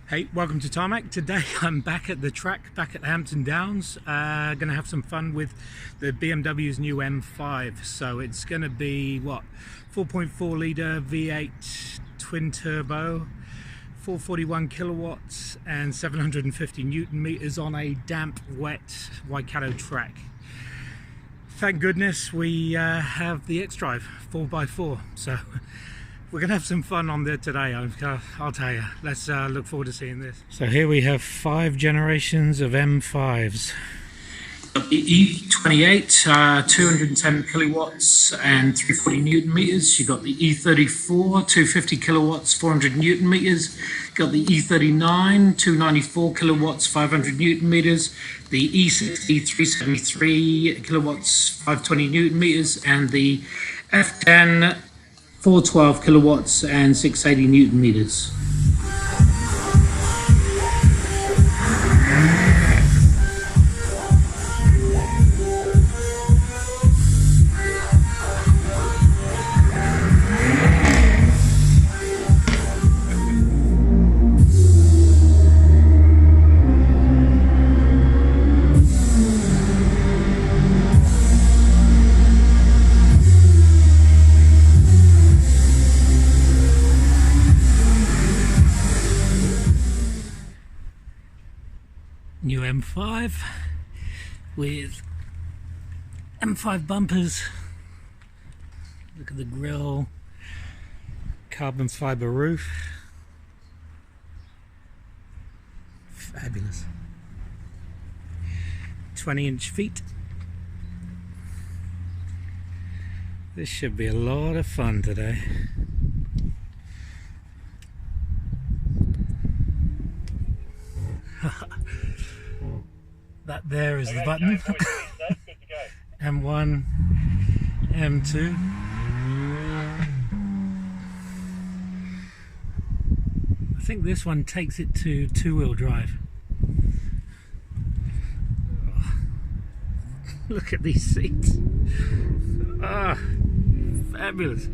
Hey, welcome to Tarmac. Today I'm back at the track, back at Hampton Downs. Going to have some fun with the BMW's new M5. So it's going to be, 4.4 litre V8 twin turbo, 441 kilowatts and 750 Newton meters on a damp, wet Waikato track. Thank goodness we have the X-Drive 4x4. So we're going to have some fun on there today, I'll tell you. Let's look forward to seeing this. So here we have 5 generations of M5s. Got the E28, 210 kilowatts and 340 Newton meters. You've got the E34, 250 kilowatts, 400 Newton meters. Got the E39, 294 kilowatts, 500 Newton meters. The E60, 373 kilowatts, 520 Newton meters. And the F10, 412 kilowatts and 680 Newton meters. New M5 with M5 bumpers. Look at the grille, carbon fiber roof. Fabulous. 20-inch feet. This should be a lot of fun today. That there is the button. M1, M2. I think this one takes it to 2-wheel drive. Oh, look at these seats. Ah, fabulous.